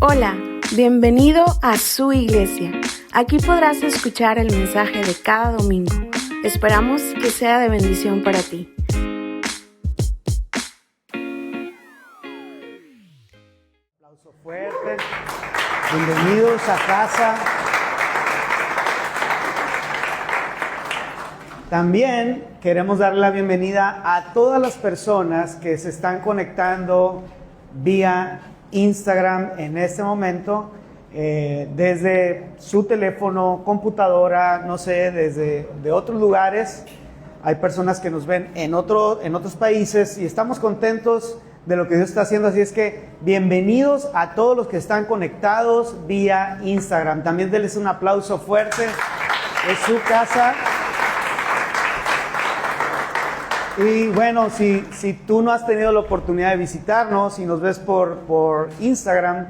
Hola, bienvenido a su iglesia. Aquí podrás escuchar el mensaje de cada domingo. Esperamos que sea de bendición para ti. Aplauso fuerte. Bienvenidos a casa. También queremos darle la bienvenida a todas las personas que se están conectando vía Instagram en este momento, desde su teléfono, computadora, no sé, desde de otros lugares. Hay personas que nos ven en otros países y estamos contentos de lo que Dios está haciendo, así es que bienvenidos a todos los que están conectados vía Instagram. También denles un aplauso fuerte, es su casa. Y bueno, si tú no has tenido la oportunidad de visitarnos y nos ves por Instagram,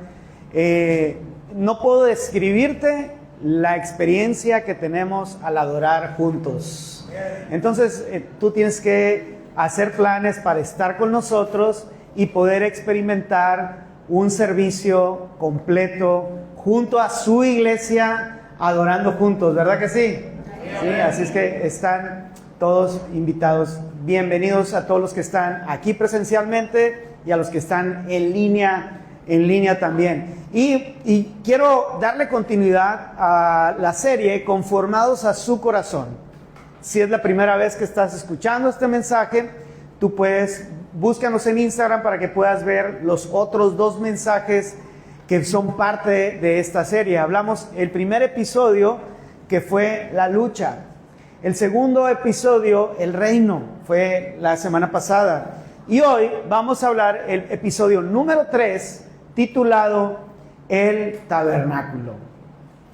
no puedo describirte la experiencia que tenemos al adorar juntos. Entonces, tú tienes que hacer planes para estar con nosotros y poder experimentar un servicio completo junto a su iglesia, adorando juntos, ¿verdad que sí? Sí, así es que están todos invitados. Bienvenidos a todos los que están aquí presencialmente y a los que están en línea también. Y quiero darle continuidad a la serie Conformados a su corazón. Si es la primera vez que estás escuchando este mensaje, tú búscanos en Instagram para que puedas ver los otros 2 mensajes que son parte de esta serie. Hablamos el primer episodio, que fue la lucha. El segundo episodio, el reino, fue la semana pasada. Y hoy vamos a hablar el episodio número 3, titulado El Tabernáculo.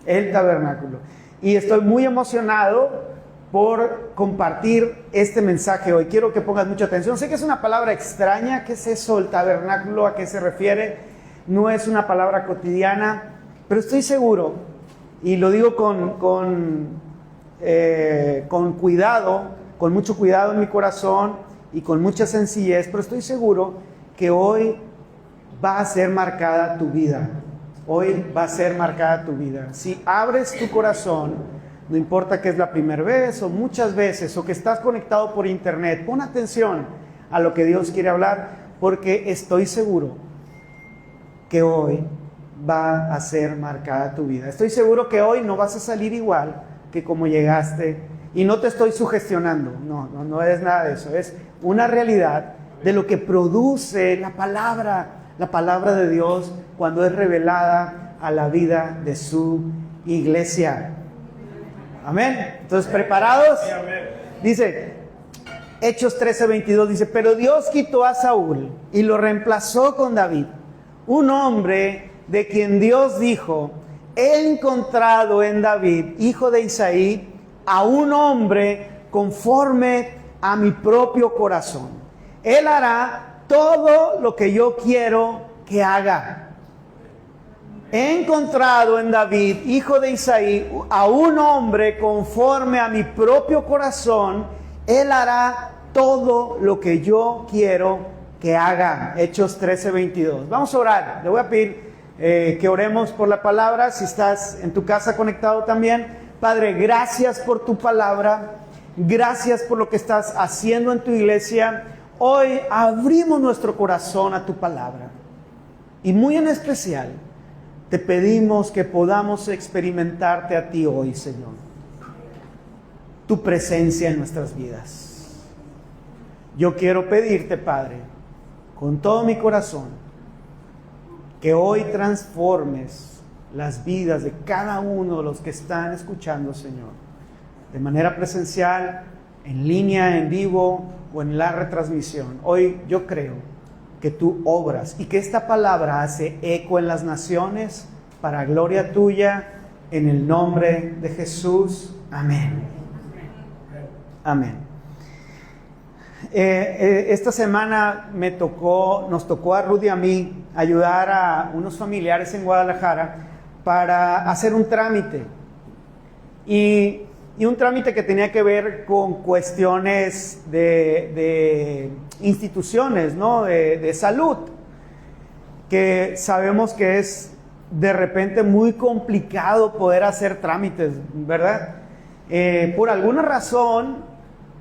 El Tabernáculo. Y estoy muy emocionado por compartir este mensaje hoy. Quiero que pongas mucha atención. Sé que es una palabra extraña. ¿Qué es eso, el tabernáculo? ¿A qué se refiere? No es una palabra cotidiana, pero estoy seguro, y lo digo con cuidado, con mucho cuidado en mi corazón y con mucha sencillez, pero estoy seguro que hoy va a ser marcada tu vida. Hoy va a ser marcada tu vida. Si abres tu corazón, no importa que es la primera vez o muchas veces, o que estás conectado por internet, pon atención a lo que Dios quiere hablar, porque estoy seguro que hoy va a ser marcada tu vida. Estoy seguro que hoy no vas a salir igual que como llegaste, y no te estoy sugestionando, no es nada de eso, es una realidad de lo que produce la palabra de Dios cuando es revelada a la vida de su iglesia. Amén. Entonces, ¿preparados? Dice Hechos 13:22, dice: pero Dios quitó a Saúl y lo reemplazó con David, un hombre de quien Dios dijo: he encontrado en David, hijo de Isaí, a un hombre conforme a mi propio corazón. Él hará todo lo que yo quiero que haga. He encontrado en David, hijo de Isaí, a un hombre conforme a mi propio corazón. Él hará todo lo que yo quiero que haga. Hechos 13:22. Vamos a orar. Le voy a pedir que oremos por la palabra. Si estás en tu casa conectado también, Padre, gracias por tu palabra, gracias por lo que estás haciendo en tu iglesia. Hoy abrimos nuestro corazón a tu palabra, y muy en especial te pedimos que podamos experimentarte a ti hoy, Señor, tu presencia en nuestras vidas. Yo quiero pedirte, Padre, con todo mi corazón, que hoy transformes las vidas de cada uno de los que están escuchando, Señor, de manera presencial, en línea, en vivo o en la retransmisión. Hoy yo creo que tú obras y que esta palabra hace eco en las naciones para gloria tuya, en el nombre de Jesús. Amén. Amén. Esta semana nos tocó a Rudy y a mí ayudar a unos familiares en Guadalajara para hacer un trámite, y un trámite que tenía que ver con cuestiones de instituciones, ¿no? de salud, que sabemos que es de repente muy complicado poder hacer trámites, ¿verdad? Por alguna razón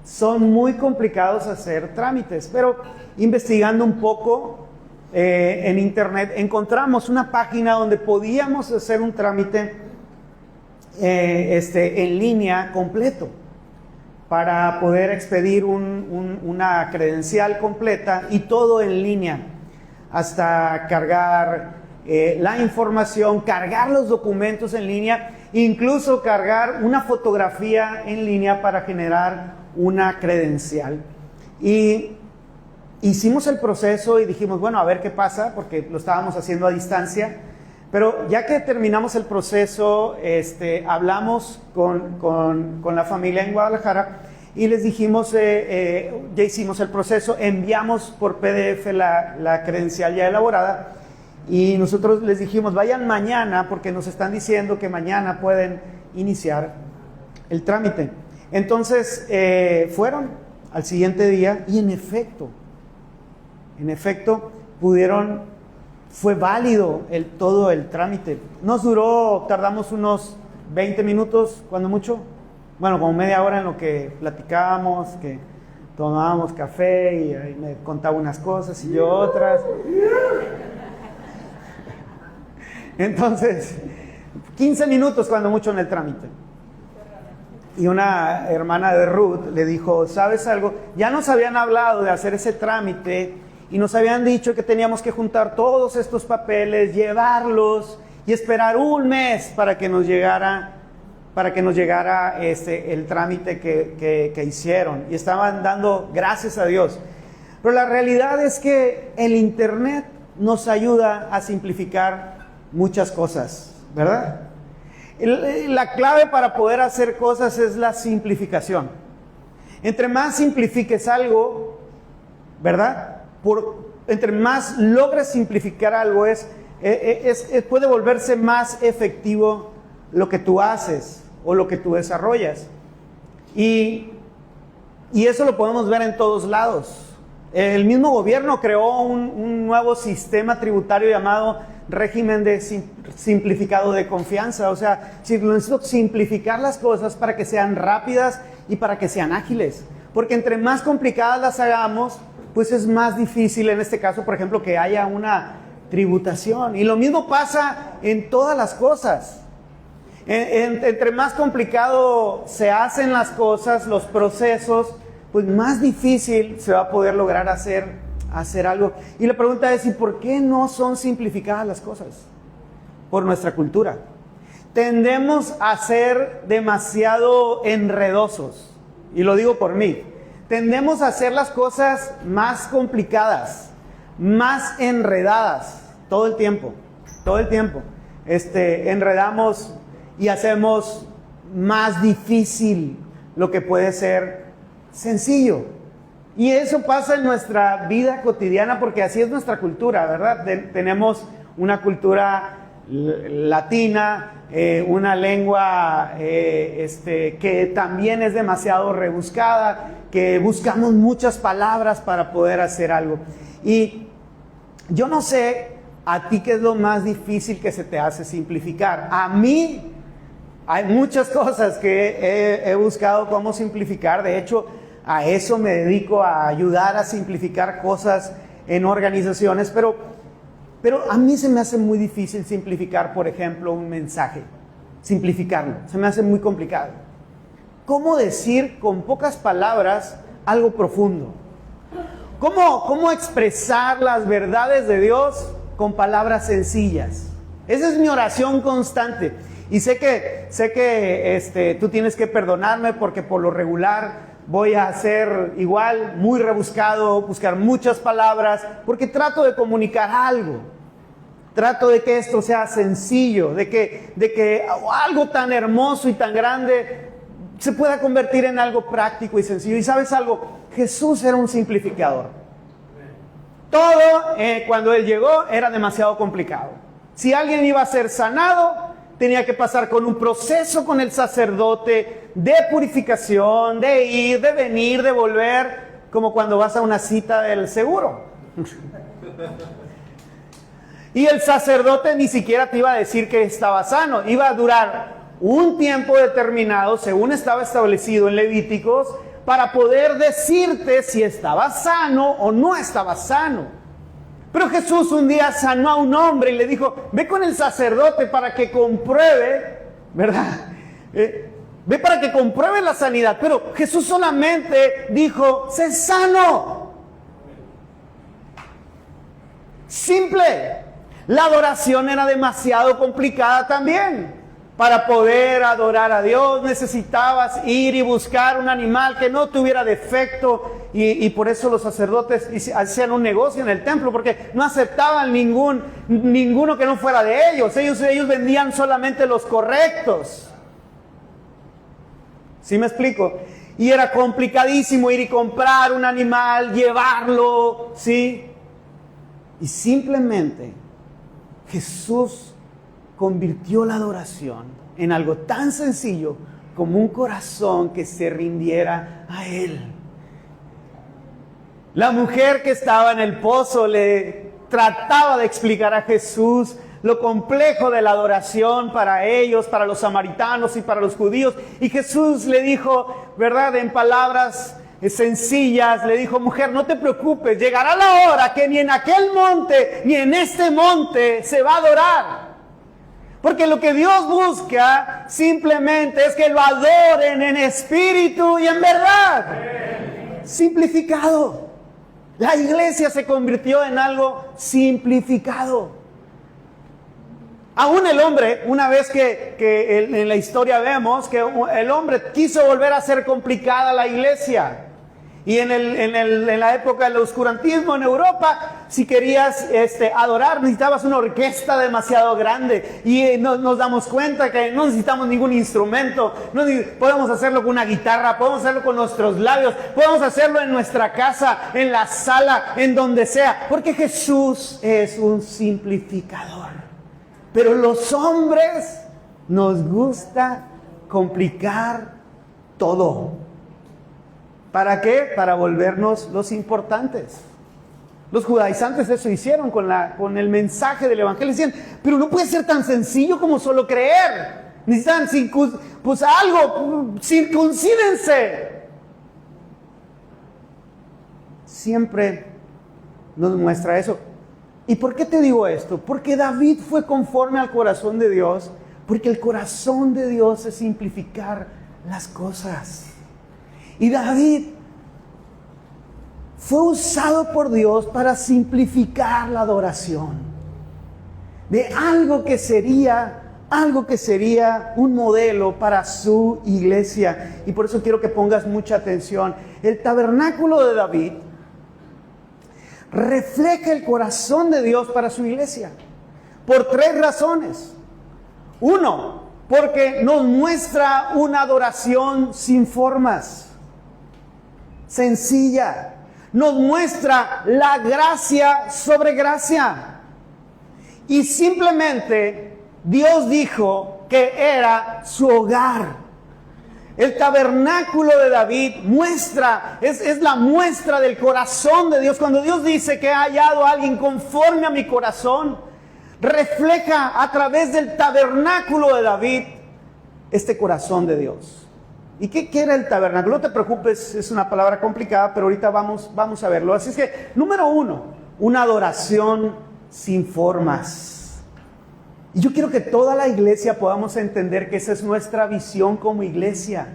son muy complicados hacer trámites, pero investigando un poco en internet encontramos una página donde podíamos hacer un trámite en línea completo para poder expedir una credencial completa y todo en línea, hasta cargar la información, cargar los documentos en línea, incluso cargar una fotografía en línea para generar una credencial. Y hicimos el proceso y dijimos, bueno, a ver qué pasa, porque lo estábamos haciendo a distancia. Pero ya que terminamos el proceso, hablamos con la familia en Guadalajara y les dijimos, ya hicimos el proceso, enviamos por PDF la credencial ya elaborada y nosotros les dijimos, vayan mañana porque nos están diciendo que mañana pueden iniciar el trámite. Entonces fueron al siguiente día y en efecto fue válido todo el trámite. Tardamos unos 20 minutos, cuando mucho, bueno, como media hora en lo que platicábamos, que tomábamos café y ahí me contaba unas cosas y yo otras. Entonces, 15 minutos cuando mucho en el trámite. Y una hermana de Ruth le dijo, ¿sabes algo? Ya nos habían hablado de hacer ese trámite y nos habían dicho que teníamos que juntar todos estos papeles, llevarlos y esperar un mes para que nos llegara el trámite que hicieron. Y estaban dando gracias a Dios. Pero la realidad es que el internet nos ayuda a simplificar muchas cosas, ¿verdad? La clave para poder hacer cosas es la simplificación. Entre más simplifiques algo, ¿verdad? Entre más logres simplificar algo, puede volverse más efectivo lo que tú haces o lo que tú desarrollas. Y eso lo podemos ver en todos lados. El mismo gobierno creó un nuevo sistema tributario llamado régimen de simplificado de confianza. O sea, necesito simplificar las cosas para que sean rápidas y para que sean ágiles. Porque entre más complicadas las hagamos, pues es más difícil, en este caso, por ejemplo, que haya una tributación. Y lo mismo pasa en todas las cosas. Entre más complicado se hacen las cosas, los procesos, pues más difícil se va a poder lograr hacer algo. Y la pregunta es, ¿y por qué no son simplificadas las cosas? Por nuestra cultura. Tendemos a ser demasiado enredosos. Y lo digo por mí. Tendemos a hacer las cosas más complicadas, más enredadas, todo el tiempo. Enredamos y hacemos más difícil lo que puede ser sencillo. Y eso pasa en nuestra vida cotidiana porque así es nuestra cultura, ¿verdad? Tenemos una cultura latina, una lengua que también es demasiado rebuscada, que buscamos muchas palabras para poder hacer algo. Y yo no sé a ti qué es lo más difícil que se te hace simplificar. A mí hay muchas cosas que he buscado cómo simplificar. De hecho, a eso me dedico, a ayudar a simplificar cosas en organizaciones, pero a mí se me hace muy difícil simplificar, por ejemplo, un mensaje. Simplificarlo, se me hace muy complicado. ¿Cómo decir con pocas palabras algo profundo? ¿Cómo expresar las verdades de Dios con palabras sencillas? Esa es mi oración constante. Y sé que tú tienes que perdonarme porque por lo regular voy a hacer igual, muy rebuscado, buscar muchas palabras, porque trato de comunicar algo. Trato de que esto sea sencillo, de que algo tan hermoso y tan grande se pueda convertir en algo práctico y sencillo. Y ¿sabes algo? Jesús era un simplificador. Todo, cuando Él llegó, era demasiado complicado. Si alguien iba a ser sanado, tenía que pasar con un proceso con el sacerdote de purificación, de ir, de venir, de volver, como cuando vas a una cita del seguro. Y el sacerdote ni siquiera te iba a decir que estaba sano. Iba a durar un tiempo determinado, según estaba establecido en Levíticos, para poder decirte si estaba sano o no estaba sano. Pero Jesús un día sanó a un hombre y le dijo, ve con el sacerdote para que compruebe, ¿verdad? Ve para que compruebe la sanidad. Pero Jesús solamente dijo, sé sano. Simple. La adoración era demasiado complicada también. Para poder adorar a Dios necesitabas ir y buscar un animal que no tuviera defecto. Y por eso los sacerdotes hacían un negocio en el templo, porque no aceptaban ninguno que no fuera de ellos. Ellos vendían solamente los correctos. ¿Sí me explico? Y era complicadísimo ir y comprar un animal, llevarlo, ¿sí? Y simplemente Jesús convirtió la adoración en algo tan sencillo como un corazón que se rindiera a Él. La mujer que estaba en el pozo le trataba de explicar a Jesús lo complejo de la adoración para ellos, para los samaritanos y para los judíos. Y Jesús le dijo, ¿verdad?, en palabras sencillas, le dijo, mujer, no te preocupes, llegará la hora que ni en aquel monte ni en este monte se va a adorar. Porque lo que Dios busca simplemente es que lo adoren en espíritu y en verdad. Simplificado. La iglesia se convirtió en algo simplificado. Aún el hombre, una vez que en la historia vemos que el hombre quiso volver a hacer complicada la iglesia. Y en la época del oscurantismo en Europa, si querías adorar, necesitabas una orquesta demasiado grande. Y nos damos cuenta que no necesitamos ningún instrumento. Podemos hacerlo con una guitarra, podemos hacerlo con nuestros labios, podemos hacerlo en nuestra casa, en la sala, en donde sea. Porque Jesús es un simplificador. Pero los hombres nos gusta complicar todo. ¿Para qué? Para volvernos los importantes. Los judaizantes eso hicieron con el mensaje del evangelio. Decían, pero no puede ser tan sencillo como solo creer. Necesitan circuncídense. Siempre nos muestra eso. ¿Y por qué te digo esto? Porque David fue conforme al corazón de Dios. Porque el corazón de Dios es simplificar las cosas. Y David fue usado por Dios para simplificar la adoración. De algo que sería un modelo para su iglesia. Y por eso quiero que pongas mucha atención. El tabernáculo de David refleja el corazón de Dios para su iglesia. Por 3 razones. 1, porque nos muestra una adoración sin formas. Sencilla. Nos muestra la gracia sobre gracia. Y simplemente Dios dijo que era su hogar. El tabernáculo de David es la muestra del corazón de Dios. Cuando Dios dice que ha hallado a alguien conforme a mi corazón, refleja a través del tabernáculo de David este corazón de Dios. ¿Y qué era el tabernáculo? No te preocupes, es una palabra complicada, pero ahorita vamos a verlo. Así es que, número 1, una adoración sin formas. Y yo quiero que toda la iglesia podamos entender que esa es nuestra visión como iglesia.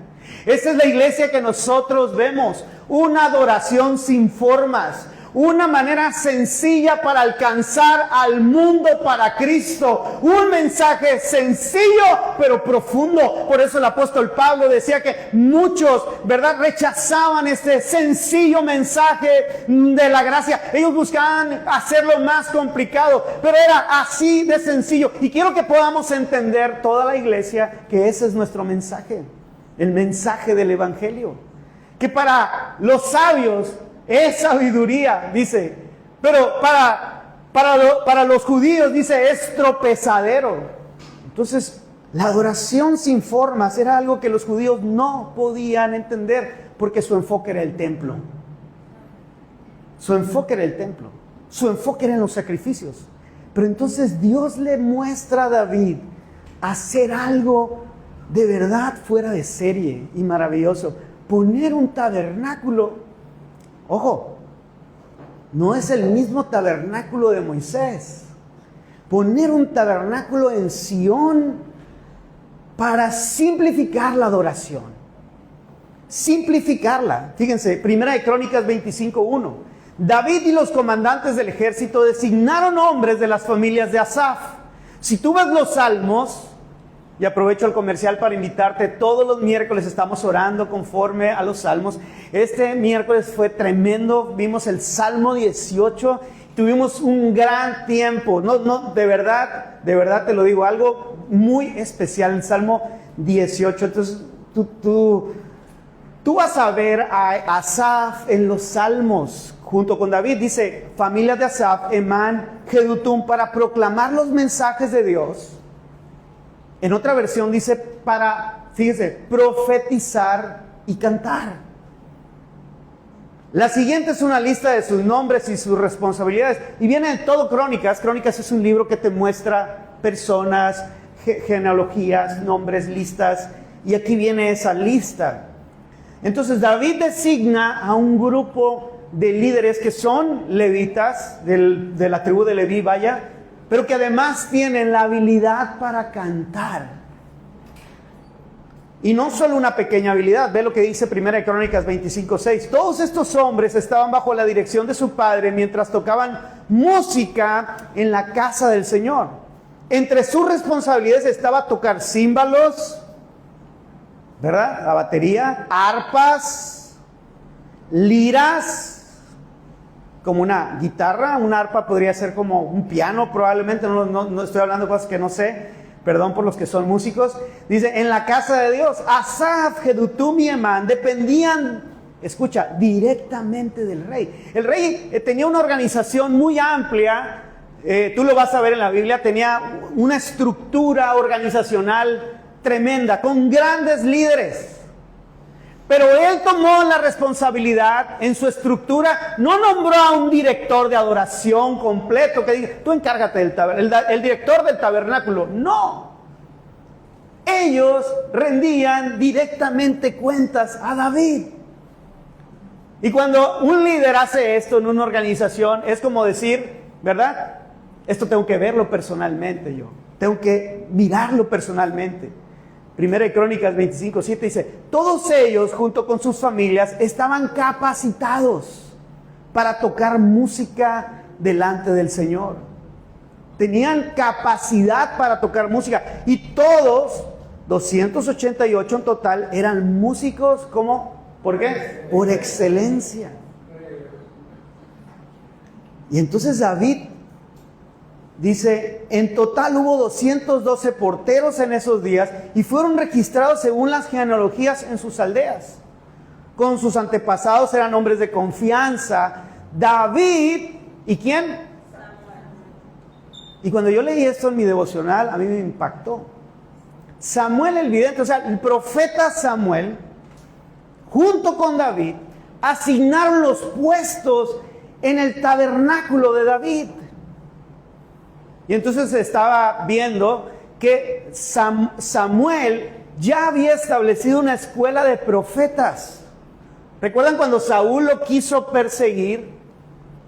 Esa es la iglesia que nosotros vemos, una adoración sin formas. Una manera sencilla para alcanzar al mundo para Cristo. Un mensaje sencillo pero profundo. Por eso el apóstol Pablo decía que muchos, ¿verdad?, rechazaban este sencillo mensaje de la gracia. Ellos buscaban hacerlo más complicado, pero era así de sencillo. Y quiero que podamos entender toda la iglesia que ese es nuestro mensaje. El mensaje del evangelio. Que para los sabios es sabiduría, dice. Pero para los judíos, dice, es tropezadero. Entonces, la adoración sin formas era algo que los judíos no podían entender, porque su enfoque era el templo. Su enfoque era el templo. Su enfoque eran los sacrificios. Pero entonces Dios le muestra a David hacer algo de verdad fuera de serie y maravilloso. Poner un tabernáculo. Ojo, no es el mismo tabernáculo de Moisés. Poner un tabernáculo en Sión para simplificar la adoración. Simplificarla. Fíjense, Primera de Crónicas 25:1. David y los comandantes del ejército designaron hombres de las familias de Asaf. Si tú ves los salmos, y aprovecho el comercial para invitarte, todos los miércoles estamos orando conforme a los salmos. Este miércoles fue tremendo, vimos el Salmo 18, tuvimos un gran tiempo, de verdad te lo digo, algo muy especial, el Salmo 18. Entonces tú vas a ver a Asaf en los salmos, junto con David, dice, familias de Asaf, Emán, Jedutum, para proclamar los mensajes de Dios. En otra versión dice para, fíjese, profetizar y cantar. La siguiente es una lista de sus nombres y sus responsabilidades. Y viene de todo Crónicas. Crónicas es un libro que te muestra personas, genealogías, nombres, listas. Y aquí viene esa lista. Entonces David designa a un grupo de líderes que son levitas, de la tribu de Leví, vaya, pero que además tienen la habilidad para cantar. Y no solo una pequeña habilidad, ve lo que dice Primera de Crónicas 25:6. Todos estos hombres estaban bajo la dirección de su padre mientras tocaban música en la casa del Señor. Entre sus responsabilidades estaba tocar címbalos, ¿verdad? La batería, arpas, liras, como una guitarra, una arpa podría ser como un piano probablemente, no estoy hablando de cosas que no sé, perdón por los que son músicos. Dice, en la casa de Dios, Asaf, Jedutum y Emán dependían, escucha, directamente del rey. El rey tenía una organización muy amplia, tú lo vas a ver en la Biblia, tenía una estructura organizacional tremenda, con grandes líderes. Pero él tomó la responsabilidad en su estructura, no nombró a un director de adoración completo que diga, tú encárgate del tabernáculo, el director del tabernáculo. No. Ellos rendían directamente cuentas a David. Y cuando un líder hace esto en una organización, es como decir, ¿verdad? Esto tengo que verlo personalmente yo. Tengo que mirarlo personalmente. Primera de Crónicas 25:7 dice, todos ellos junto con sus familias estaban capacitados para tocar música delante del Señor. Tenían capacidad para tocar música y todos, 288 en total, eran músicos como, ¿por qué? Por excelencia. Y entonces David dice, en total hubo 212 porteros en esos días y fueron registrados según las genealogías en sus aldeas. Con sus antepasados eran hombres de confianza. David, ¿y quién? Samuel. Y cuando yo leí esto en mi devocional, a mí me impactó. Samuel el vidente, o sea, el profeta Samuel, junto con David, asignaron los puestos en el tabernáculo de David. Y entonces estaba viendo que Samuel ya había establecido una escuela de profetas. ¿Recuerdan cuando Saúl lo quiso perseguir?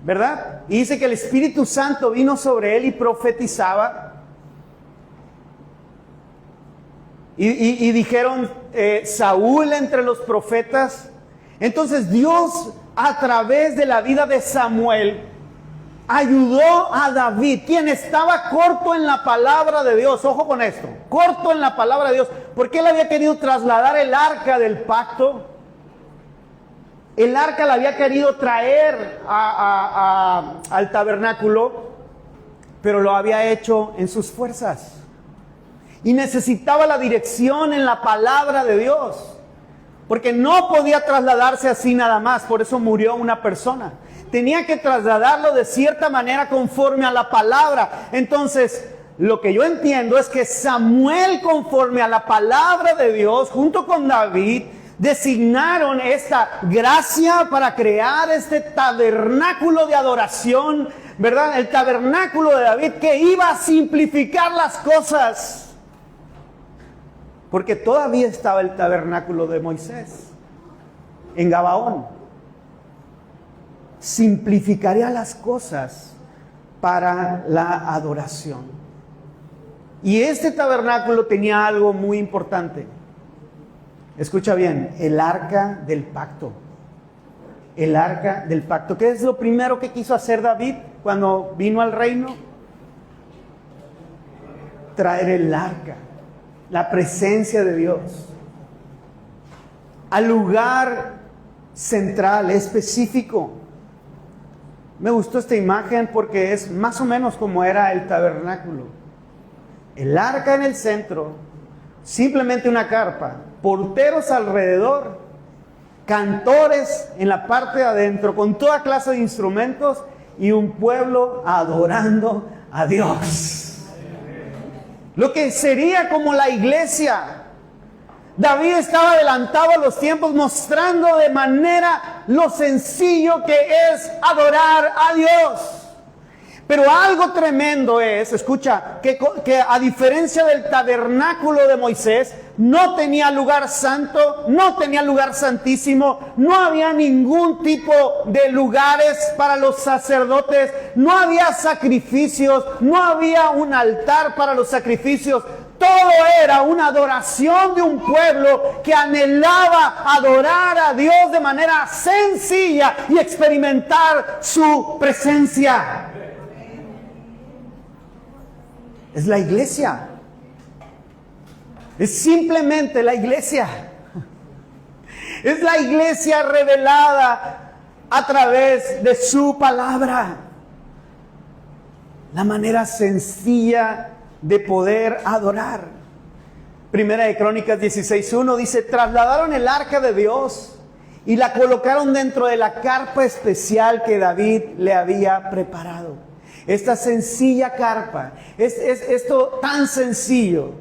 ¿Verdad? Y dice que el Espíritu Santo vino sobre él y profetizaba. Y dijeron, Saúl entre los profetas. Entonces Dios, a través de la vida de Samuel, ayudó a David, quien estaba corto en la palabra de Dios. Ojo con esto, corto en la palabra de Dios, porque él había querido trasladar el arca del pacto. El arca la había querido traer al tabernáculo, pero lo había hecho en sus fuerzas. Y necesitaba la dirección en la palabra de Dios, porque no podía trasladarse así nada más. Por eso murió una persona. Tenía que trasladarlo de cierta manera conforme a la palabra. Entonces, lo que yo entiendo es que Samuel, conforme a la palabra de Dios, junto con David, designaron esta gracia para crear este tabernáculo de adoración ¿verdad? El tabernáculo de David que iba a simplificar las cosas. Porque todavía estaba el tabernáculo de Moisés en Gabaón. Simplificaría las cosas para la adoración. Y este tabernáculo tenía algo muy importante. Escucha bien, el arca del pacto. El arca del pacto. ¿Qué es lo primero que quiso hacer David cuando vino al reino? Traer el arca, la presencia de Dios, al lugar central, específico. Me gustó esta imagen porque es más o menos como era el tabernáculo. El arca en el centro, simplemente una carpa, porteros alrededor, cantores en la parte de adentro, con toda clase de instrumentos y un pueblo adorando a Dios. Lo que sería como la iglesia. David estaba adelantado a los tiempos, mostrando de manera lo sencillo que es adorar a Dios. Pero algo tremendo es, escucha, que a diferencia del tabernáculo de Moisés, no tenía lugar santo, no tenía lugar santísimo, no había ningún tipo de lugares para los sacerdotes, no había sacrificios, no había un altar para los sacrificios. Todo era una adoración de un pueblo que anhelaba adorar a Dios de manera sencilla y experimentar su presencia. Es la iglesia. Es simplemente la iglesia. Es la iglesia revelada a través de su palabra. La manera sencilla de poder adorar. Primera de Crónicas 16:1 dice: trasladaron el arca de Dios y la colocaron dentro de la carpa especial que David le había preparado. Esta sencilla carpa, esto tan sencillo,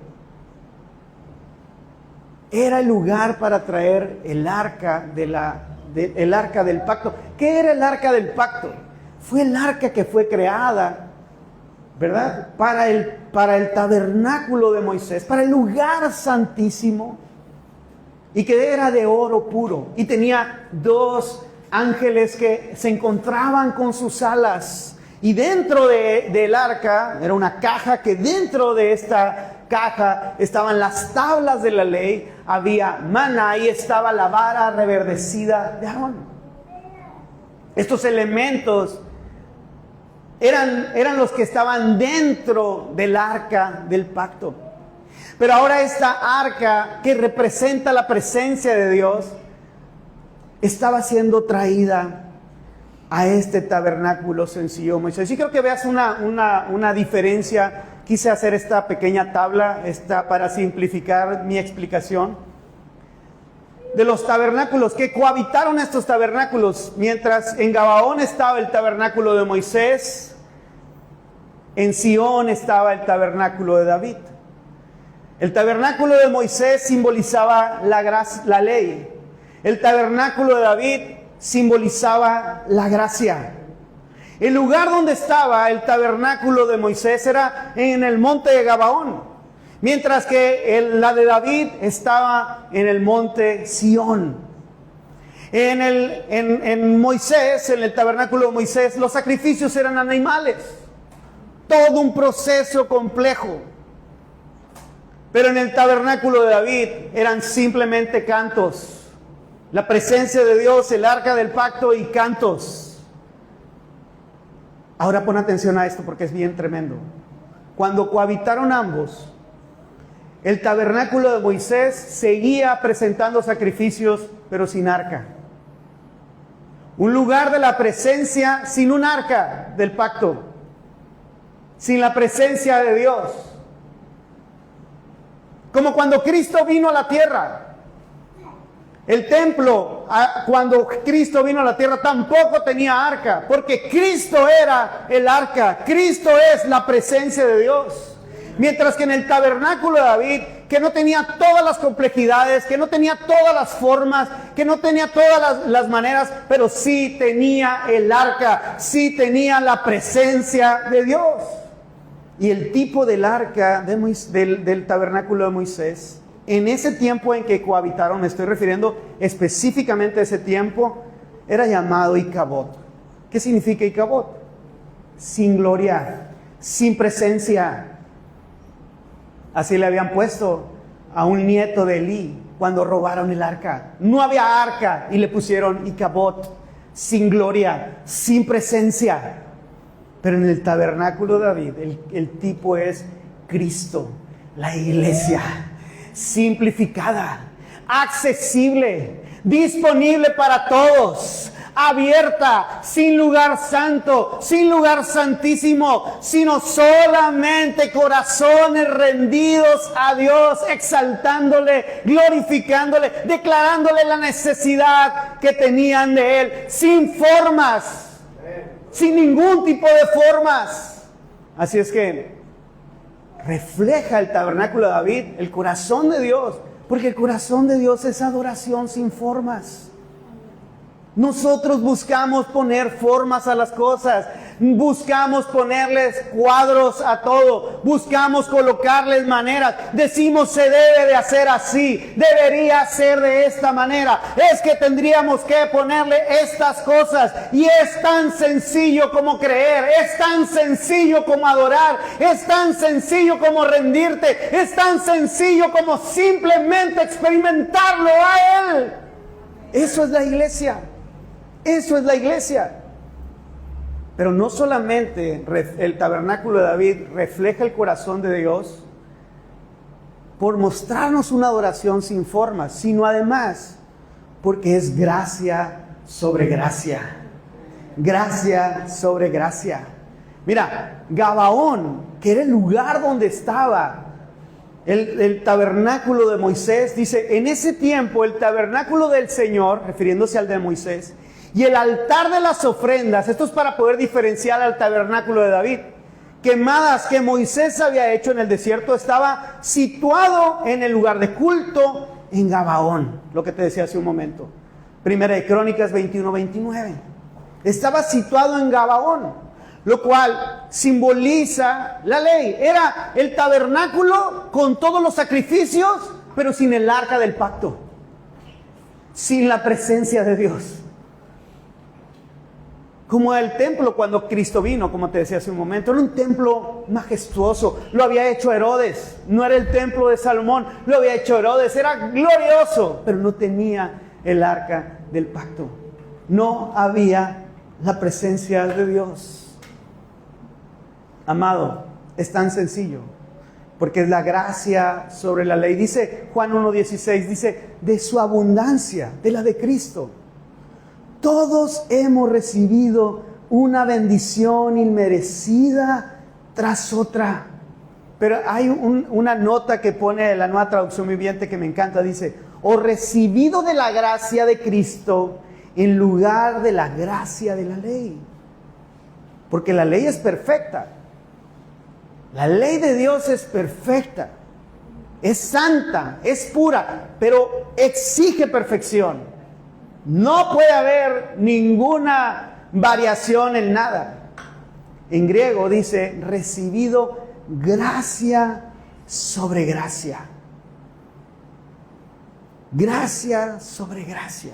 era el lugar para traer el arca el arca del pacto. ¿Qué era el arca del pacto? Fue el arca que fue creada, ¿verdad? Para el tabernáculo de Moisés, para el lugar santísimo, y que era de oro puro, y tenía 2 ángeles que se encontraban con sus alas. Y dentro del arca, era una caja, que dentro de esta caja estaban las tablas de la ley, había maná y estaba la vara reverdecida de Aarón. Estos elementos eran los que estaban dentro del arca del pacto. Pero ahora esta arca, que representa la presencia de Dios, estaba siendo traída a este tabernáculo sencillo Moisés. Y creo que veas una diferencia. Quise hacer esta pequeña tabla para simplificar mi explicación de los tabernáculos que cohabitaron estos tabernáculos. Mientras en Gabaón estaba el tabernáculo de Moisés, en Sión estaba el tabernáculo de David. El tabernáculo de Moisés simbolizaba la ley. El tabernáculo de David simbolizaba la gracia. El lugar donde estaba el tabernáculo de Moisés era en el monte de Gabaón, mientras que la de David estaba en el monte Sión. En Moisés, en el tabernáculo de Moisés, los sacrificios eran animales, todo un proceso complejo. Pero en el tabernáculo de David eran simplemente cantos. La presencia de Dios, el arca del pacto y cantos. Ahora pon atención a esto porque es bien tremendo. Cuando cohabitaron ambos, el tabernáculo de Moisés seguía presentando sacrificios, pero sin arca. Un lugar de la presencia sin un arca del pacto. Sin la presencia de Dios. Como cuando Cristo vino a la tierra. El templo, cuando Cristo vino a la tierra, tampoco tenía arca, porque Cristo era el arca. Cristo es la presencia de Dios. Mientras que en el tabernáculo de David, que no tenía todas las complejidades, que no tenía todas las formas, que no tenía todas las maneras, pero sí tenía el arca, sí tenía la presencia de Dios. Y el tipo del arca del tabernáculo de Moisés, en ese tiempo en que cohabitaron, me estoy refiriendo específicamente a ese tiempo, era llamado Icabod. ¿Qué significa Icabod? Sin gloria, sin presencia. Así le habían puesto a un nieto de Elí cuando robaron el arca. No había arca y le pusieron Icabod, sin gloria, sin presencia. Pero en el tabernáculo de David, el tipo es Cristo, la iglesia, simplificada, accesible, disponible para todos, abierta, sin lugar santo, sin lugar santísimo, sino solamente corazones rendidos a Dios, exaltándole, glorificándole, declarándole la necesidad que tenían de Él, sin formas, sin ningún tipo de formas. Así es que refleja el tabernáculo de David el corazón de Dios, porque el corazón de Dios es adoración sin formas. Nosotros buscamos poner formas a las cosas, buscamos ponerles cuadros a todo, buscamos colocarles maneras, decimos se debe de hacer así, debería ser de esta manera, es que tendríamos que ponerle estas cosas, y es tan sencillo como creer, es tan sencillo como adorar, es tan sencillo como rendirte, es tan sencillo como simplemente experimentarlo a Él. Eso es la iglesia. Eso es la iglesia. Pero no solamente el tabernáculo de David refleja el corazón de Dios por mostrarnos una adoración sin formas, sino además porque es gracia sobre gracia. Gracia sobre gracia. Mira, Gabaón, que era el lugar donde estaba el tabernáculo de Moisés, dice, en ese tiempo el tabernáculo del Señor, refiriéndose al de Moisés, y el altar de las ofrendas, esto es para poder diferenciar al tabernáculo de David, quemadas que Moisés había hecho en el desierto, estaba situado en el lugar de culto en Gabaón, lo que te decía hace un momento. Primera de Crónicas 21-29. Estaba situado en Gabaón, lo cual simboliza la ley. Era el tabernáculo con todos los sacrificios, pero sin el arca del pacto, sin la presencia de Dios. Como el templo cuando Cristo vino, como te decía hace un momento, era un templo majestuoso, lo había hecho Herodes, no era el templo de Salomón, lo había hecho Herodes, era glorioso, pero no tenía el arca del pacto, no había la presencia de Dios. Amado, es tan sencillo, porque es la gracia sobre la ley. Dice Juan 1:16, dice, de su abundancia, de la de Cristo, todos hemos recibido una bendición inmerecida tras otra. Pero hay una nota que pone la Nueva Traducción Viviente que me encanta. Dice, o recibido de la gracia de Cristo en lugar de la gracia de la ley. Porque la ley es perfecta. La ley de Dios es perfecta. Es santa, es pura, pero exige perfección. No puede haber ninguna variación en nada. En griego dice, recibido gracia sobre gracia. Gracia sobre gracia.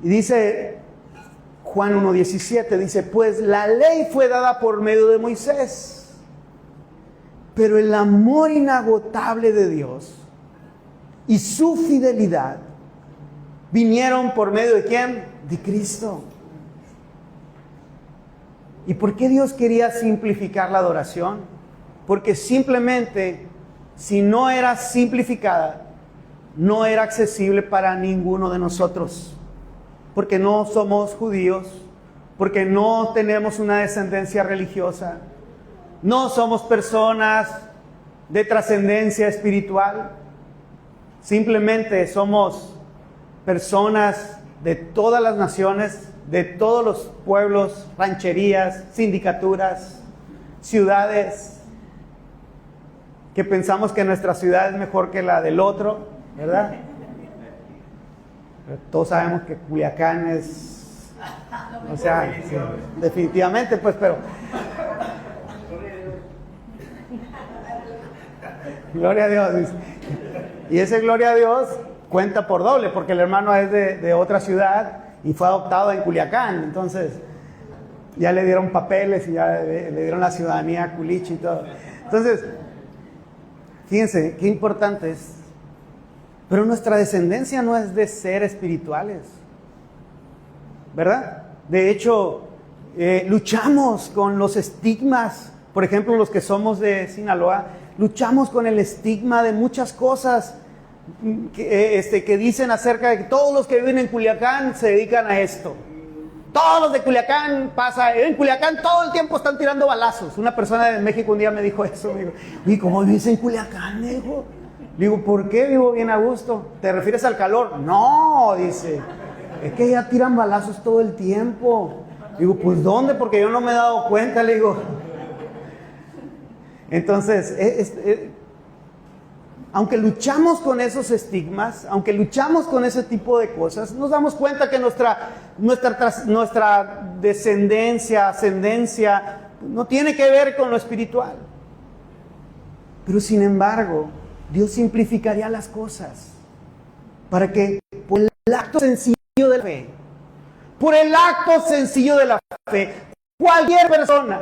Y dice Juan 1:17, dice, pues la ley fue dada por medio de Moisés, pero el amor inagotable de Dios y su fidelidad vinieron por medio de ¿quién? De Cristo. ¿Y por qué Dios quería simplificar la adoración? Porque simplemente, si no era simplificada, no era accesible para ninguno de nosotros. Porque no somos judíos, porque no tenemos una descendencia religiosa, no somos personas de trascendencia espiritual, simplemente somos personas de todas las naciones, de todos los pueblos, rancherías, sindicaturas, ciudades. que pensamos que nuestra ciudad es mejor que la del otro, ¿verdad? Pero todos sabemos que Culiacán es, o sea, sí, definitivamente, pues, pero gloria a Dios, dice. Y ese gloria a Dios cuenta por doble, porque el hermano es de otra ciudad y fue adoptado en Culiacán, entonces ya le dieron papeles y ya le dieron la ciudadanía a Culichi y todo. Entonces, fíjense qué importante es. Pero nuestra descendencia no es de ser espirituales, ¿verdad? De hecho, luchamos con los estigmas. Por ejemplo, los que somos de Sinaloa, luchamos con el estigma de muchas cosas que dicen acerca de que todos los que viven en Culiacán se dedican a esto. Todos los de Culiacán en Culiacán todo el tiempo están tirando balazos. Una persona de México un día me dijo eso, me dijo, ¿y cómo vives en Culiacán? Me dijo. Digo, ¿por qué vivo bien a gusto? ¿Te refieres al calor? No, dice, es que ya tiran balazos todo el tiempo. Digo, pues ¿dónde? Porque yo no me he dado cuenta, le digo. Entonces, aunque luchamos con esos estigmas, aunque luchamos con ese tipo de cosas, nos damos cuenta que nuestra descendencia, ascendencia, no tiene que ver con lo espiritual. Pero sin embargo, Dios simplificaría las cosas para que por el acto sencillo de la fe, cualquier persona,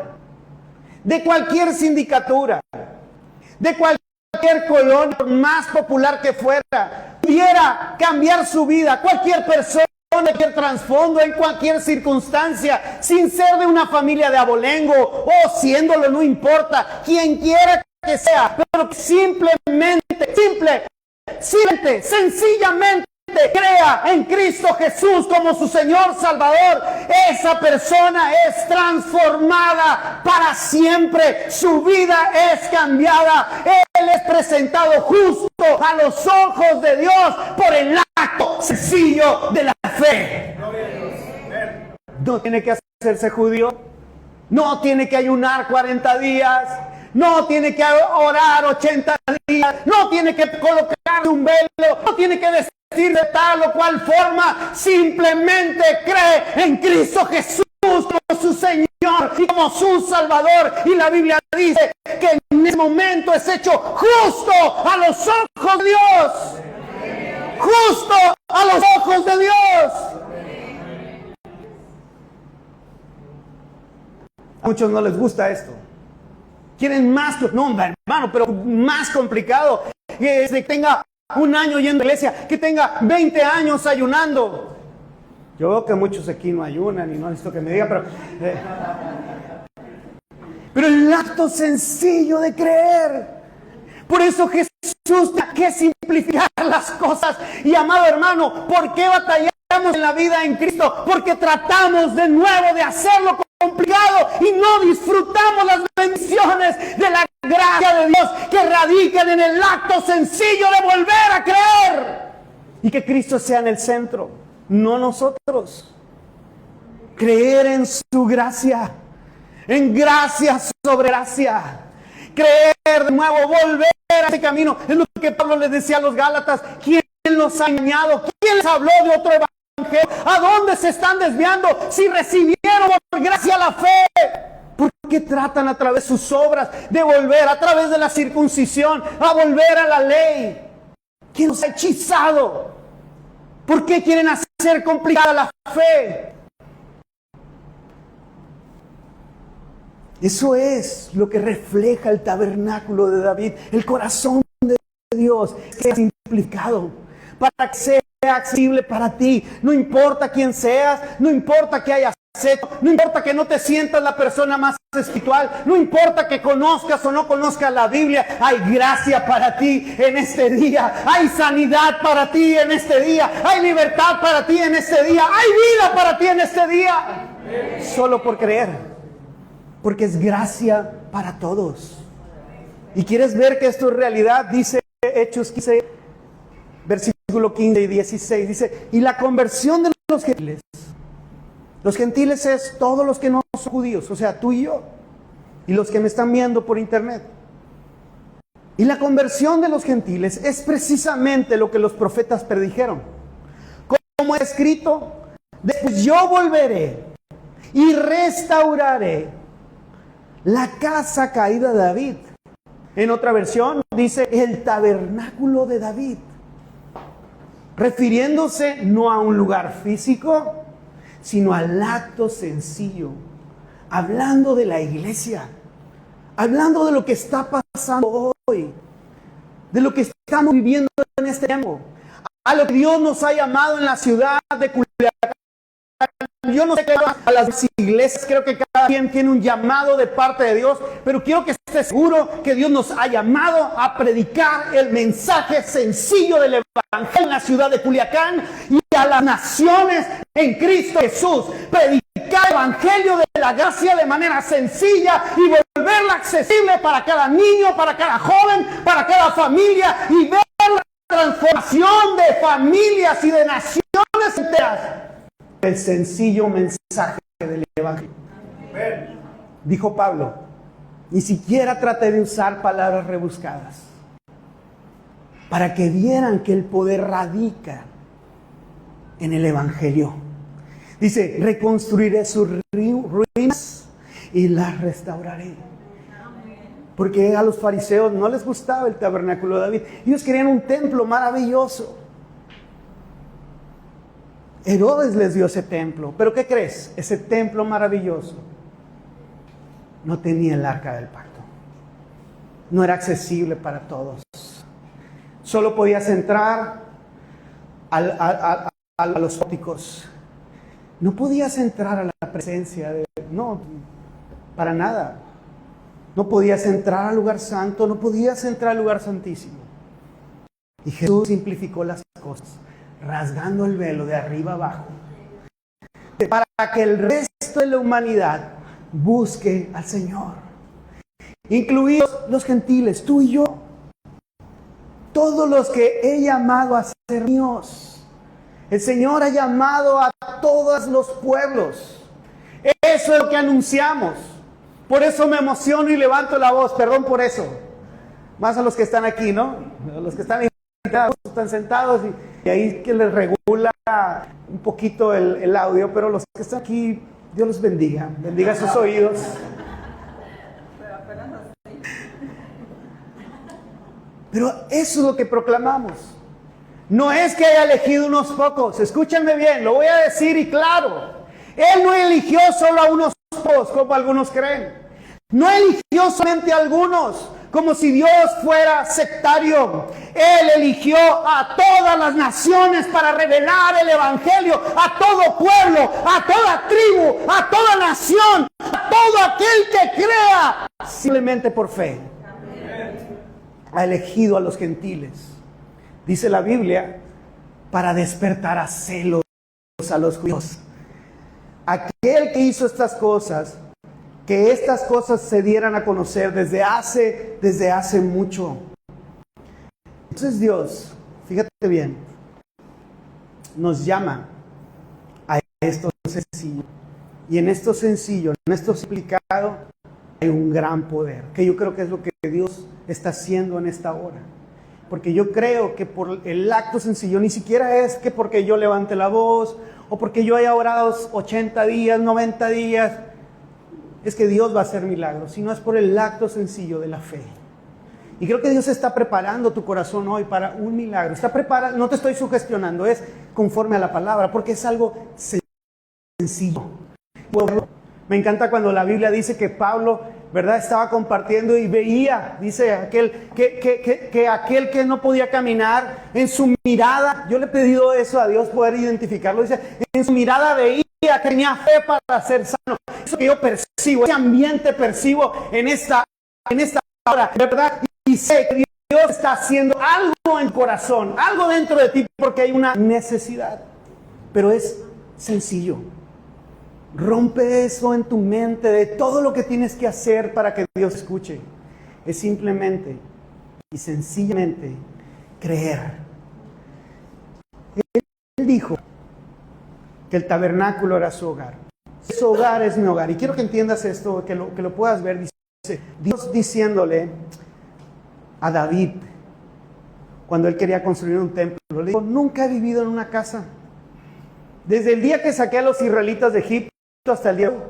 de cualquier sindicatura, de cualquier colonia, por más popular que fuera, pudiera cambiar su vida, cualquier persona, cualquier trasfondo, en cualquier circunstancia, sin ser de una familia de abolengo o siéndolo, no importa, quien quiera que sea, pero que sencillamente crea en Cristo Jesús como su Señor Salvador, esa persona es transformada para siempre, su vida es cambiada, él es presentado justo a los ojos de Dios por el acto sencillo de la fe. No tiene que hacerse judío, no tiene que ayunar 40 días, no tiene que orar 80 días, no tiene que colocar un velo, no tiene que vestir de tal o cual forma, simplemente cree en Cristo Jesús como su Señor y como su Salvador. Y la Biblia dice que en ese momento es hecho justo a los ojos de Dios. Justo a los ojos de Dios. A muchos no les gusta esto. Quieren más, no, hermano, pero más complicado. Que tenga un año yendo a la iglesia, que tenga 20 años ayunando. Yo veo que muchos aquí no ayunan y no necesito que me digan, pero el acto sencillo de creer. Por eso Jesús tiene que simplificar las cosas. Y amado hermano, ¿por qué batallamos en la vida en Cristo? Porque tratamos de nuevo de hacerlo complicado y no disfrutamos las bendiciones de la gracia de Dios que radican en el acto sencillo de volver a creer y que Cristo sea en el centro, no nosotros. Creer en su gracia, en gracia sobre gracia, creer de nuevo, volver a ese camino. Es lo que Pablo les decía a los Gálatas: ¿quién los ha engañado? ¿Quién les habló de otro evangelio? ¿A dónde se están desviando si recibieron por gracia la fe? ¿Por qué tratan a través de sus obras de volver, a través de la circuncisión, a volver a la ley? ¿Quién nos ha hechizado? ¿Por qué quieren hacer complicada la fe? Eso es lo que refleja el tabernáculo de David, el corazón de Dios que es simplificado para que sea accesible para ti. No importa quién seas, no importa que hayas hecho, no importa que no te sientas la persona más espiritual, no importa que conozcas o no conozcas la Biblia, hay gracia para ti en este día, hay sanidad para ti en este día, hay libertad para ti en este día, hay vida para ti en este día, solo por creer, porque es gracia para todos. Y quieres ver que esto es realidad, dice Hechos 15, versículo 15 y 16, dice: y la conversión de los gentiles es todos los que no son judíos, o sea, tú y yo, y los que me están viendo por internet. Y la conversión de los gentiles es precisamente lo que los profetas predijeron. Como es escrito, después yo volveré y restauraré la casa caída de David. En otra versión dice el tabernáculo de David, refiriéndose no a un lugar físico, sino al acto sencillo, hablando de la iglesia, hablando de lo que está pasando hoy, de lo que estamos viviendo en este tiempo, a lo que Dios nos ha llamado en la ciudad de Culiacán. Yo no sé qué a las iglesias, creo que cada quien tiene un llamado de parte de Dios, pero quiero que estés seguro que Dios nos ha llamado a predicar el mensaje sencillo del evangelio en la ciudad de Culiacán y a las naciones en Cristo Jesús. Predicar el evangelio de la gracia de manera sencilla y volverla accesible para cada niño, para cada joven, para cada familia, y ver la transformación de familias y de naciones enteras. El sencillo mensaje del evangelio. Dijo Pablo, ni siquiera traté de usar palabras rebuscadas para que vieran que el poder radica en el evangelio. Dice, reconstruiré sus ruinas y las restauraré. Porque a los fariseos no les gustaba el tabernáculo de David. Ellos querían un templo maravilloso. Herodes les dio ese templo. ¿Pero qué crees? Ese templo maravilloso no tenía el arca del pacto. No era accesible para todos. Solo podías entrar a los pórticos. No podías entrar a la presencia de... No, para nada. No podías entrar al lugar santo, no podías entrar al lugar santísimo. Y Jesús simplificó las cosas, rasgando el velo de arriba abajo, para que el resto de la humanidad busque al Señor, incluidos los gentiles, tú y yo, todos los que he llamado a ser míos. El Señor ha llamado a todos los pueblos. Eso es lo que anunciamos. Por eso me emociono y levanto la voz, perdón por eso. Más a los que están aquí, ¿no? Los que están están sentados y ahí que les regula un poquito el audio, pero los que están aquí, Dios los bendiga, bendiga sus oídos. Pero eso es lo que proclamamos. No es que haya elegido unos pocos, escúchenme bien, lo voy a decir y claro. Él no eligió solo a unos pocos, como algunos creen. No eligió solamente a algunos, como si Dios fuera sectario. Él eligió a todas las naciones para revelar el evangelio a todo pueblo, a toda tribu, a toda nación, a todo aquel que crea simplemente por fe. Ha elegido a los gentiles, dice la Biblia, para despertar a celos a los judíos. Aquel que hizo estas cosas, que estas cosas se dieran a conocer desde hace mucho. Entonces Dios, fíjate bien, nos llama a esto sencillo. Y en esto sencillo, en esto simplificado, hay un gran poder, que yo creo que es lo que Dios está haciendo en esta hora. Porque yo creo que por el acto sencillo, ni siquiera es que porque yo levante la voz, o porque yo haya orado 80 días, 90 días, es que Dios va a hacer milagros, sino es por el acto sencillo de la fe. Y creo que Dios está preparando tu corazón hoy para un milagro. Está preparando, no te estoy sugestionando, es conforme a la palabra, porque es algo sencillo. Me encanta cuando la Biblia dice que Pablo, ¿verdad?, estaba compartiendo y veía, dice aquel que no podía caminar, en su mirada, yo le he pedido eso a Dios, poder identificarlo, dice, en su mirada veía que tenía fe para ser sano. Eso que yo percibo, ese ambiente percibo en esta hora, ¿verdad? Y sé que Dios está haciendo algo en corazón, algo dentro de ti, porque hay una necesidad, pero es sencillo. Rompe eso en tu mente de todo lo que tienes que hacer para que Dios escuche. Es simplemente y sencillamente creer. Él dijo que el tabernáculo era su hogar. Su hogar es mi hogar. Y quiero que entiendas esto, que lo puedas ver. Dice Dios diciéndole a David cuando él quería construir un templo. Le dijo, nunca he vivido en una casa. Desde el día que saqué a los israelitas de Egipto hasta el día de hoy,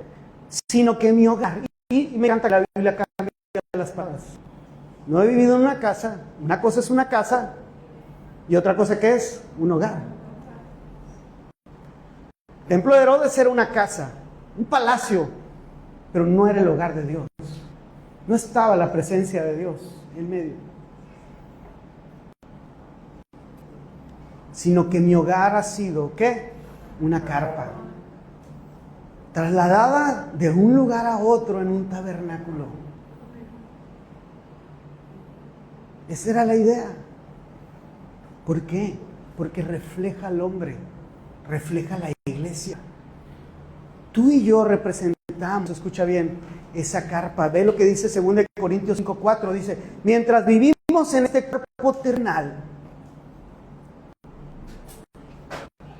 sino que mi hogar, y me encanta que la Biblia cambia las palabras. No he vivido en una casa. Una cosa es una casa y otra cosa que es un hogar. El templo de Herodes era una casa, un palacio, pero no era el hogar de Dios. No estaba la presencia de Dios en medio. Sino que mi hogar ha sido, ¿qué? Una carpa. Trasladada de un lugar a otro en un tabernáculo. Esa era la idea. ¿Por qué? Porque refleja al hombre, refleja la iglesia. Tú y yo representamos, escucha bien, esa carpa. Ve lo que dice 2 Corintios 5:4, dice, mientras vivimos en este cuerpo terrenal,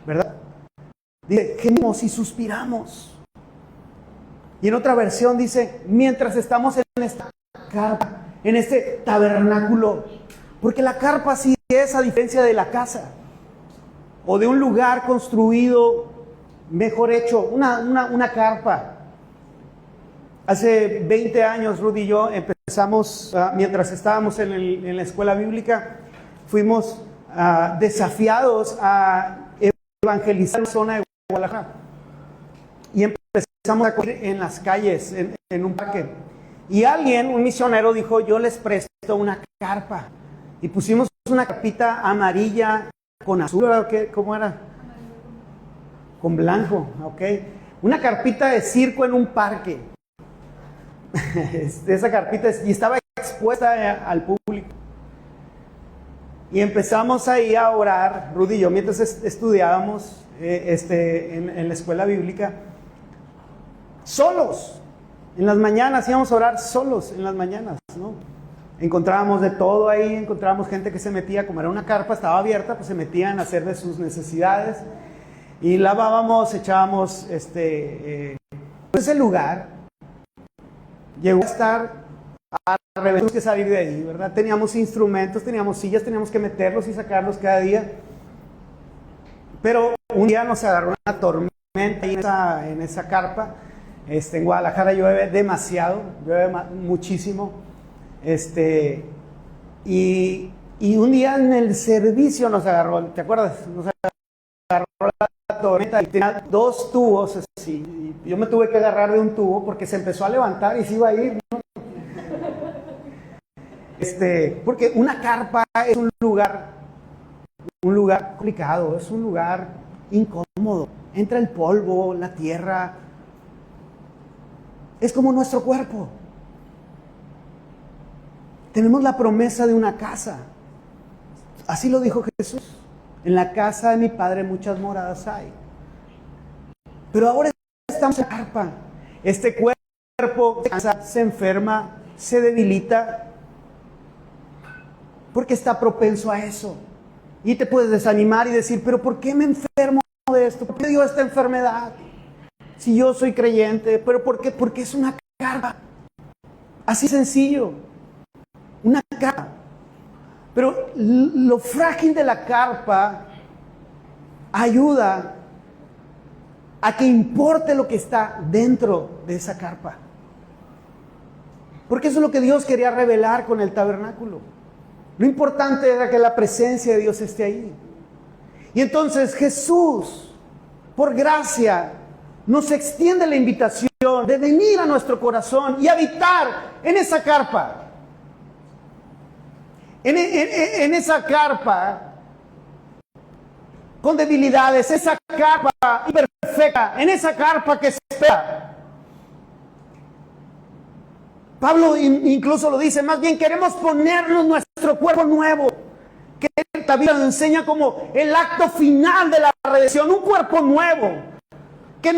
¿verdad? Dice, gemimos y suspiramos. Y en otra versión dice, mientras estamos en esta carpa, en este tabernáculo, porque la carpa sí es, a diferencia de la casa, o de un lugar construido, mejor hecho, una carpa. Hace 20 años, Rudy y yo empezamos, mientras estábamos en la escuela bíblica, fuimos desafiados a evangelizar la zona de Guadalajara. Y empezamos a correr en las calles, en un parque. Y un misionero dijo, yo les presto una carpa. Y pusimos una carpita amarilla con azul, ¿cómo era? Con blanco, ok. Una carpita de circo en un parque. Esa carpita, y estaba expuesta al público. Y empezamos ahí a orar, Rudy y yo, mientras estudiábamos en la escuela bíblica, solos. En las mañanas íbamos a orar solos, en las mañanas, ¿no? Encontrábamos de todo ahí, encontrábamos gente que se metía, como era una carpa, estaba abierta, pues se metían a hacer de sus necesidades. Y lavábamos, echábamos, ese lugar llegó a estar al revés, tuvimos que salir de ahí, ¿verdad? Teníamos instrumentos, teníamos sillas, teníamos que meterlos y sacarlos cada día. Pero un día nos agarró una tormenta en esa carpa. En Guadalajara llueve demasiado, llueve muchísimo. Y un día en el servicio nos agarró, ¿te acuerdas? Nos agarró la tormenta y tenía 2 tubos así. Y yo me tuve que agarrar de un tubo porque se empezó a levantar y se iba a ir, ¿no? Porque una carpa es un lugar complicado, es un lugar incómodo. Entra el polvo, la tierra. Es como nuestro cuerpo. Tenemos la promesa de una casa. Así lo dijo Jesús. En la casa de mi Padre muchas moradas hay. Pero ahora estamos en la carpa. Este cuerpo se cansa, se enferma, se debilita. Porque está propenso a eso. Y te puedes desanimar y decir, pero ¿por qué me enfermo de esto? ¿Por qué dio esta enfermedad? Si yo soy creyente, ¿pero por qué? Porque es una carpa. Así sencillo. Una carpa. Pero lo frágil de la carpa ayuda a que importe lo que está dentro de esa carpa. Porque eso es lo que Dios quería revelar con el tabernáculo. Lo importante era que la presencia de Dios esté ahí. Y entonces Jesús, por gracia, nos extiende la invitación de venir a nuestro corazón y habitar en esa carpa. En esa carpa con debilidades, esa carpa imperfecta, en esa carpa que espera. Pablo incluso lo dice, más bien queremos ponernos nuestro cuerpo nuevo, que la Biblia nos enseña como el acto final de la redención, un cuerpo nuevo, que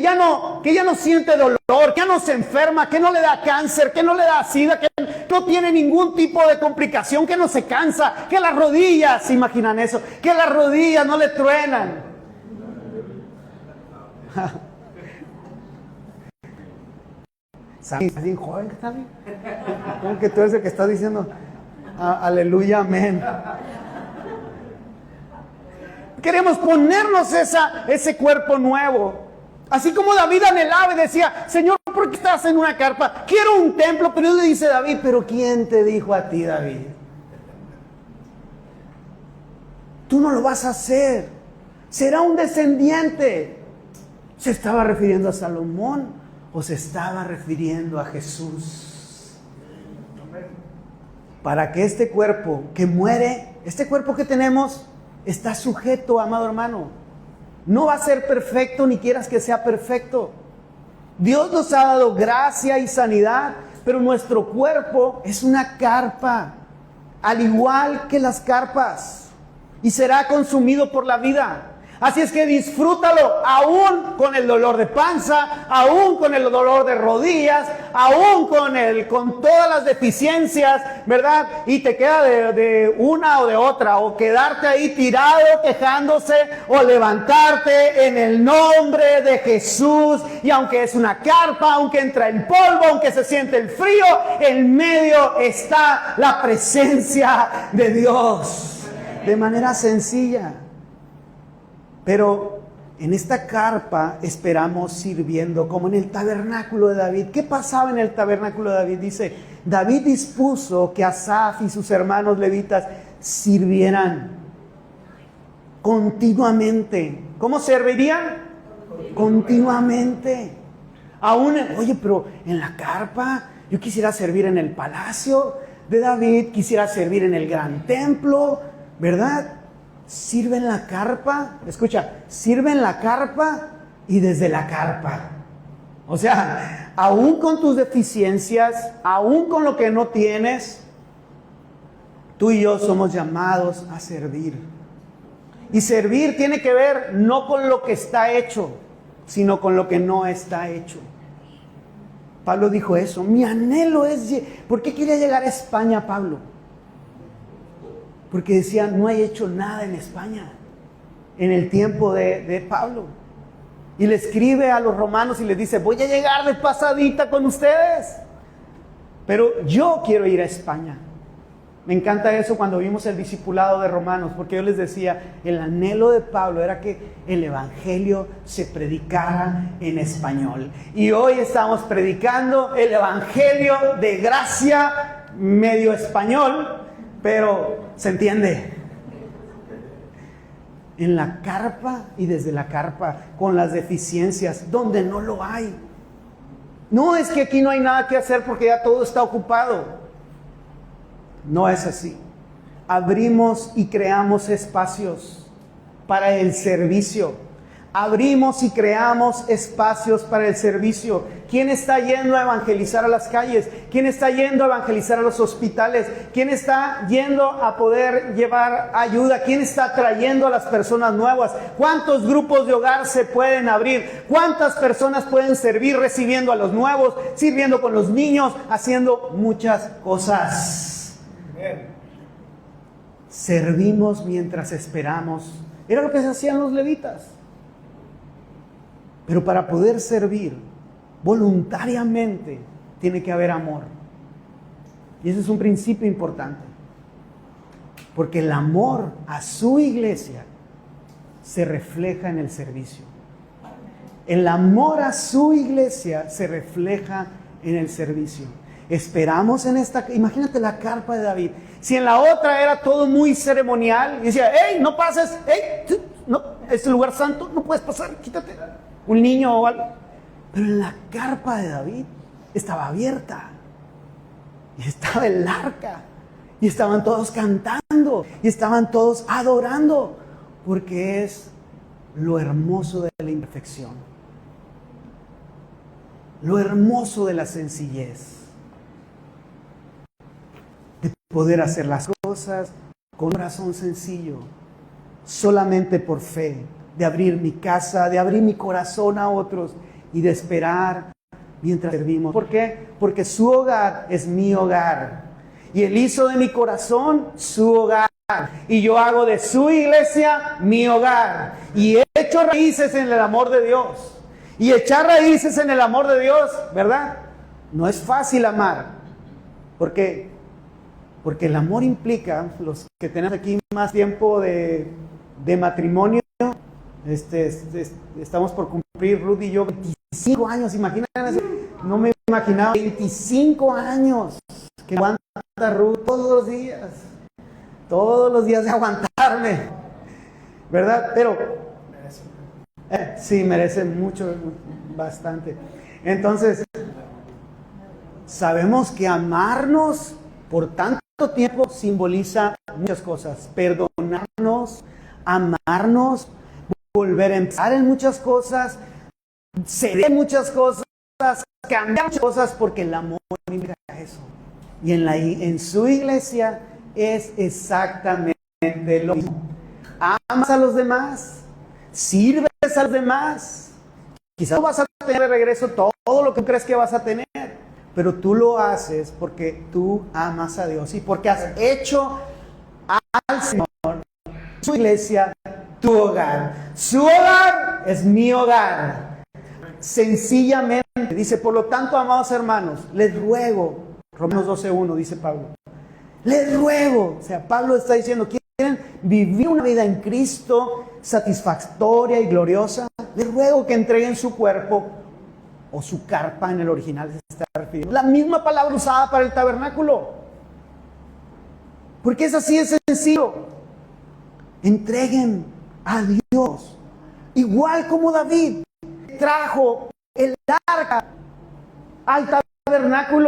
ya no siente dolor, que ya no se enferma, que no le da cáncer, que no le da sida, que no tiene ningún tipo de complicación, que no se cansa, que las rodillas, ¿se imaginan eso? Que las rodillas no le truenan. ¿Estás bien joven, Javi? ¿Cómo que tú eres el que estás diciendo? Aleluya, amén. Queremos ponernos ese cuerpo nuevo. Así como David anhelaba y decía, Señor, ¿por qué estás en una carpa? Quiero un templo. Pero Dios le dice a David, ¿pero quién te dijo a ti, David? Tú no lo vas a hacer. Será un descendiente. ¿Se estaba refiriendo a Salomón o se estaba refiriendo a Jesús? Para que este cuerpo que muere, este cuerpo que tenemos, está sujeto, amado hermano. No va a ser perfecto ni quieras que sea perfecto. Dios nos ha dado gracia y sanidad, pero nuestro cuerpo es una carpa, al igual que las carpas, y será consumido por la vida. Así es que disfrútalo, aún con el dolor de panza, aún con el dolor de rodillas, aún con todas las deficiencias, ¿verdad? Y te queda de una o de otra, o quedarte ahí tirado quejándose, o levantarte en el nombre de Jesús. Y aunque es una carpa, aunque entra el polvo, aunque se siente el frío, en medio está la presencia de Dios, de manera sencilla. Pero en esta carpa esperamos sirviendo, como en el tabernáculo de David. ¿Qué pasaba en el tabernáculo de David? Dice, David dispuso que Asaf y sus hermanos levitas sirvieran continuamente. ¿Cómo servirían? Continuamente. Oye, pero en la carpa, yo quisiera servir en el palacio de David, quisiera servir en el gran templo, ¿verdad? Sirve en la carpa, escucha, sirve en la carpa y desde la carpa. O sea, aún con tus deficiencias, aún con lo que no tienes, tú y yo somos llamados a servir. Y servir tiene que ver no con lo que está hecho, sino con lo que no está hecho. Pablo dijo eso, mi anhelo es... ¿Por qué quería llegar a España, Pablo? Porque decía, no he hecho nada en España, en el tiempo de Pablo. Y le escribe a los romanos y les dice, voy a llegar de pasadita con ustedes, pero yo quiero ir a España. Me encanta eso cuando vimos el discipulado de Romanos, porque yo les decía, el anhelo de Pablo era que el evangelio se predicara en español. Y hoy estamos predicando el evangelio de gracia, medio español, pero se entiende. En la carpa y desde la carpa, con las deficiencias, donde no lo hay. No es que aquí no hay nada que hacer porque ya todo está ocupado. No es así. Abrimos y creamos espacios para el servicio. Abrimos y creamos espacios para el servicio. ¿Quién está yendo a evangelizar a las calles? ¿Quién está yendo a evangelizar a los hospitales? ¿Quién está yendo a poder llevar ayuda? ¿Quién está trayendo a las personas nuevas? ¿Cuántos grupos de hogar se pueden abrir? ¿Cuántas personas pueden servir recibiendo a los nuevos, sirviendo con los niños, haciendo muchas cosas? Servimos mientras esperamos. Era lo que se hacían los levitas. Pero para poder servir voluntariamente tiene que haber amor. Y ese es un principio importante. Porque el amor a su iglesia se refleja en el servicio. El amor a su iglesia se refleja en el servicio. Esperamos en esta, imagínate la carpa de David. Si en la otra era todo muy ceremonial, y decía, hey, no pases, hey, no, este lugar santo, no puedes pasar, quítate. Un niño o algo. Pero en la carpa de David estaba abierta. Y estaba el arca. Y estaban todos cantando. Y estaban todos adorando. Porque es lo hermoso de la imperfección. Lo hermoso de la sencillez. De poder hacer las cosas con un corazón sencillo. Solamente por fe. De abrir mi casa, de abrir mi corazón a otros y de esperar mientras servimos. ¿Por qué? Porque su hogar es mi hogar y Él hizo de mi corazón su hogar y yo hago de su iglesia mi hogar y he hecho raíces en el amor de Dios. Y echar raíces en el amor de Dios, ¿verdad? No es fácil amar, porque Porque el amor implica, los que tenemos aquí más tiempo de matrimonio, estamos por cumplir, Ruth y yo, 25 años, imagínense, no me imaginaba, 25 años que aguanta Ruth todos los días de aguantarme, ¿verdad? Pero, sí, merece mucho, bastante. Entonces, sabemos que amarnos por tanto tiempo simboliza muchas cosas, perdonarnos, amarnos, volver a empezar en muchas cosas, ceder en muchas cosas, cambiar muchas cosas, porque el amor implica eso. Y en su iglesia es exactamente lo mismo. Amas a los demás, sirves a los demás. Quizás no vas a tener de regreso todo lo que crees que vas a tener, pero tú lo haces porque tú amas a Dios y porque has hecho al Señor, su iglesia, tu hogar. Su hogar es mi hogar. Sencillamente, dice, por lo tanto, amados hermanos, les ruego, Romanos 12:1 dice Pablo, les ruego, o sea, Pablo está diciendo, ¿quieren vivir una vida en Cristo satisfactoria y gloriosa? Les ruego que entreguen su cuerpo, o su carpa en el original se está refiriendo, la misma palabra usada para el tabernáculo, porque es así de sencillo. Entreguen a Dios, igual como David trajo el arca al tabernáculo.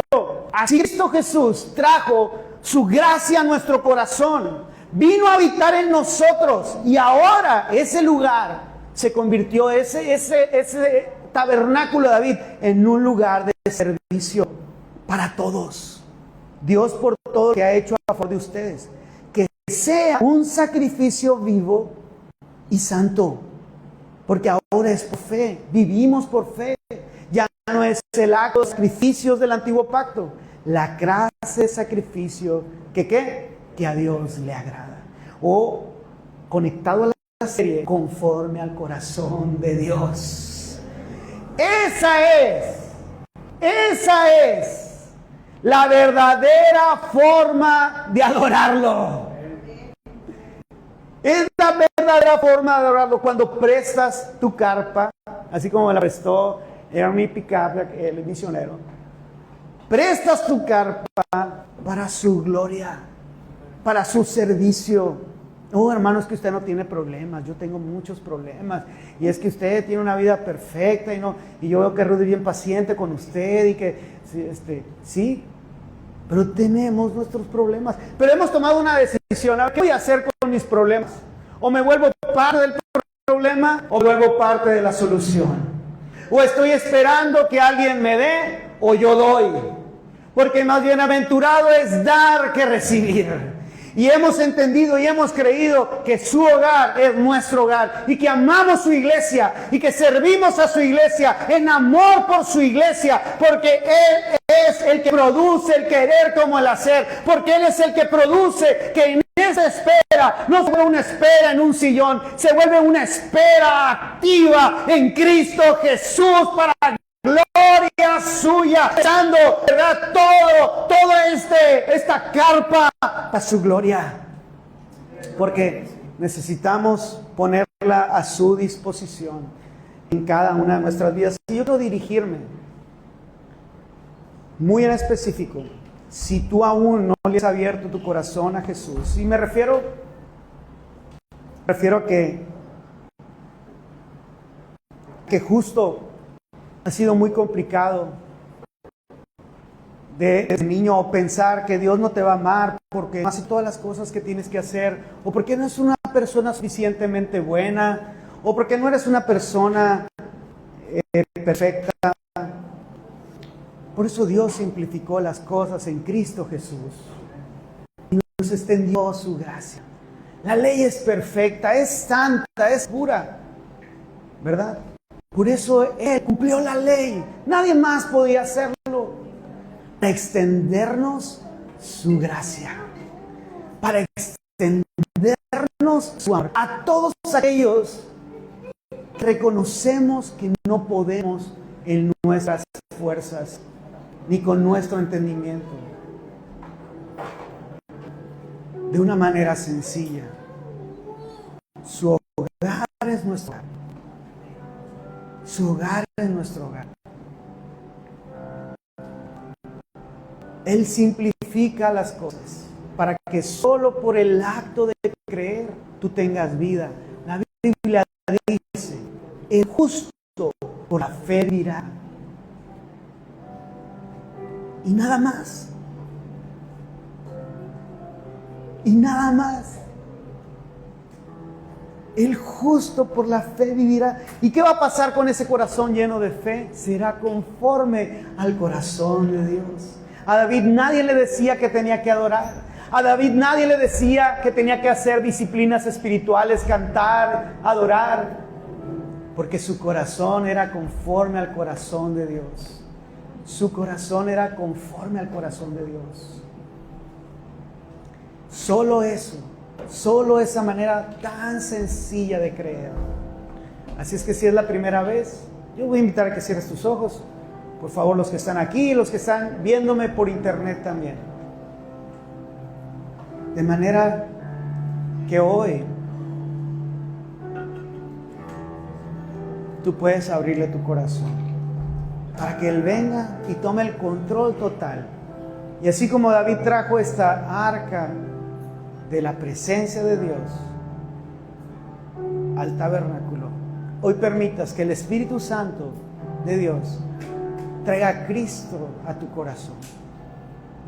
Así Cristo Jesús trajo su gracia a nuestro corazón, vino a habitar en nosotros, y ahora ese lugar se convirtió, ese tabernáculo de David, en un lugar de servicio para todos. Dios, por todo lo que ha hecho a favor de ustedes, que sea un sacrificio vivo y santo, porque ahora es por fe, vivimos por fe. Ya no es el acto de sacrificios del antiguo pacto, la clase de sacrificio que a Dios le agrada, o conectado a la serie, conforme al corazón de Dios. Esa es la verdadera forma de adorarlo. Es la verdadera forma de adorarlo cuando prestas tu carpa, así como me la prestó Ernie Picap, el misionero. Prestas tu carpa para su gloria, para su servicio. Oh, hermanos, que usted no tiene problemas, yo tengo muchos problemas, y es que usted tiene una vida perfecta, y yo veo que Rudy es bien paciente con usted, y que sí, pero tenemos nuestros problemas, pero hemos tomado una decisión. ¿Qué voy a hacer con mis problemas? O me vuelvo parte del problema, o me vuelvo parte de la solución, o estoy esperando que alguien me dé, o yo doy, porque más bienaventurado es dar que recibir. Y hemos entendido y hemos creído que su hogar es nuestro hogar, y que amamos su iglesia, y que servimos a su iglesia en amor por su iglesia, porque Él es el que produce el querer como el hacer, porque Él es el que produce que en esa espera no se vuelve una espera en un sillón, se vuelve una espera activa en Cristo Jesús para gloria suya, dando, ¿verdad? Toda esta carpa a su gloria, porque necesitamos ponerla a su disposición en cada una de nuestras vidas. Y yo quiero dirigirme muy en específico, si tú aún no le has abierto tu corazón a Jesús, y me refiero a que justo ha sido muy complicado de niño pensar que Dios no te va a amar porque no hace todas las cosas que tienes que hacer, o porque no es una persona suficientemente buena, o porque no eres una persona perfecta. Por eso Dios simplificó las cosas en Cristo Jesús y nos extendió su gracia. La ley es perfecta, es santa, es pura, ¿verdad? Por eso Él cumplió la ley. Nadie más podía hacerlo. Para extendernos su gracia. Para extendernos su amor. A todos aquellos que reconocemos que no podemos en nuestras fuerzas, ni con nuestro entendimiento. de una manera sencilla. Su hogar es nuestro hogar. Su hogar es nuestro hogar. Él simplifica las cosas para que solo por el acto de creer tú tengas vida. La Biblia dice, el justo por la fe vivirá. Y nada más. Y nada más. El justo por la fe vivirá. ¿Y qué va a pasar con ese corazón lleno de fe? Será conforme al corazón de Dios. A David nadie le decía que tenía que adorar. A David nadie le decía que tenía que hacer disciplinas espirituales, cantar, adorar. Porque su corazón era conforme al corazón de Dios. Su corazón era conforme al corazón de Dios. Solo eso. Solo esa manera tan sencilla de creer. Así es que si es la primera vez, yo voy a invitar a que cierres tus ojos. Por favor, los que están aquí, los que están viéndome por internet también. De manera que hoy tú puedes abrirle tu corazón para que Él venga y tome el control total. Y así como David trajo esta arca de la presencia de Dios al tabernáculo, hoy permitas que el Espíritu Santo de Dios traiga a Cristo a tu corazón.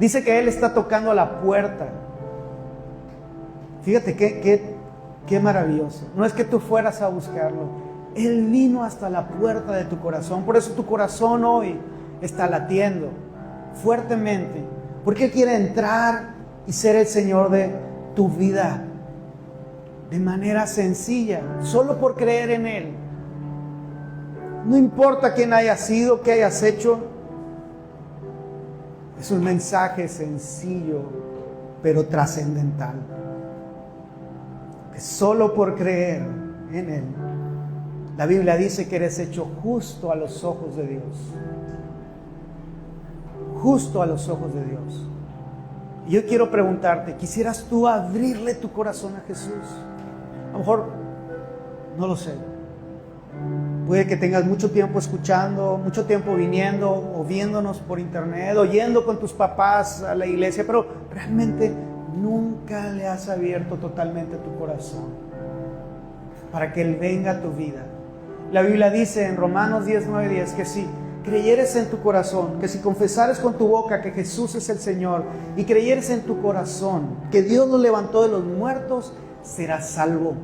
Dice que Él está tocando a la puerta. Fíjate qué maravilloso. No es que tú fueras a buscarlo. Él vino hasta la puerta de tu corazón. Por eso tu corazón hoy está latiendo fuertemente. Porque Él quiere entrar y ser el Señor de tu vida. De manera sencilla. Solo por creer en Él. No importa quién hayas sido, qué hayas hecho. Es un mensaje sencillo, pero trascendental. Que solo por creer en Él, la Biblia dice que eres hecho justo a los ojos de Dios. Justo a los ojos de Dios. Y yo quiero preguntarte, ¿quisieras tú abrirle tu corazón a Jesús? A lo mejor, no lo sé. Puede que tengas mucho tiempo escuchando, mucho tiempo viniendo o viéndonos por internet, o yendo con tus papás a la iglesia, pero realmente nunca le has abierto totalmente tu corazón para que Él venga a tu vida. La Biblia dice en Romanos 10:9-10 que si creyeres en tu corazón, que si confesares con tu boca que Jesús es el Señor y creyeres en tu corazón que Dios lo levantó de los muertos, serás salvo.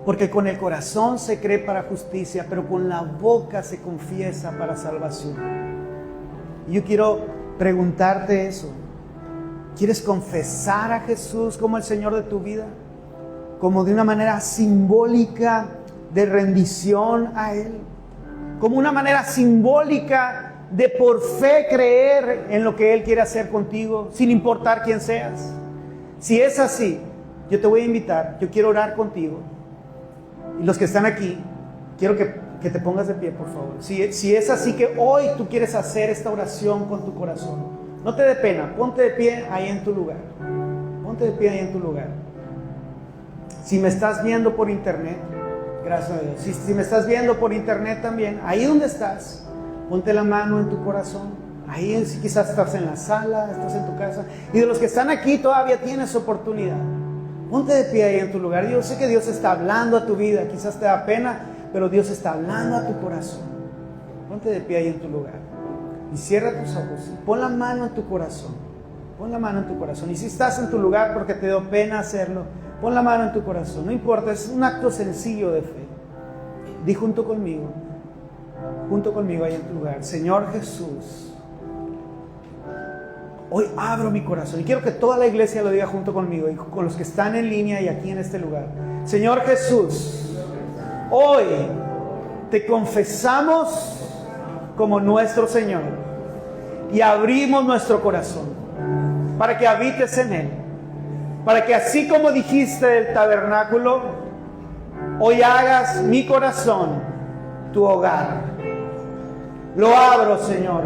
Porque con el corazón se cree para justicia, pero con la boca se confiesa para salvación. Y yo quiero preguntarte eso. ¿Quieres confesar a Jesús como el Señor de tu vida? Como de una manera simbólica de rendición a Él. Como una manera simbólica de por fe creer en lo que Él quiere hacer contigo, sin importar quién seas. Si es así, yo te voy a invitar, yo quiero orar contigo. Y los que están aquí, quiero que te pongas de pie, por favor. Si es así que hoy tú quieres hacer esta oración con tu corazón, no te dé pena, ponte de pie ahí en tu lugar. Ponte de pie ahí en tu lugar. Si me estás viendo por internet, gracias a Dios. Si me estás viendo por internet también, ahí donde estás, ponte la mano en tu corazón. Ahí si quizás estás en la sala, estás en tu casa. Y de los que están aquí todavía tienes oportunidad. Ponte de pie ahí en tu lugar. Yo sé que Dios está hablando a tu vida. Quizás te da pena, pero Dios está hablando a tu corazón. Ponte de pie ahí en tu lugar. Y cierra tus ojos. Pon la mano en tu corazón. Pon la mano en tu corazón. Y si estás en tu lugar porque te dio pena hacerlo, pon la mano en tu corazón. No importa, es un acto sencillo de fe. Di junto conmigo ahí en tu lugar: Señor Jesús, hoy abro mi corazón. Y quiero que toda la iglesia lo diga junto conmigo y con los que están en línea y aquí en este lugar. Señor Jesús, hoy te confesamos como nuestro Señor y abrimos nuestro corazón para que habites en Él. Para que así como dijiste del tabernáculo, hoy hagas mi corazón tu hogar. Lo abro, Señor,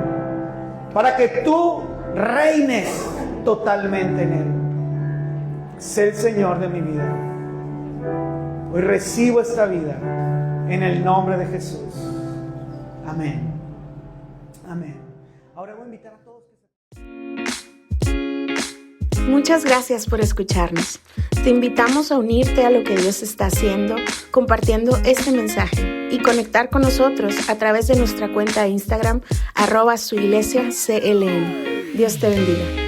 para que tú reines totalmente en Él. sé el Señor de mi vida. Hoy recibo esta vida en el nombre de Jesús. Amén. Amén. Ahora voy a invitar a todos que... Muchas gracias por escucharnos. Te invitamos a unirte a lo que Dios está haciendo, compartiendo este mensaje y conectar con nosotros a través de nuestra cuenta de Instagram @suiglesiacln. Dios te bendiga.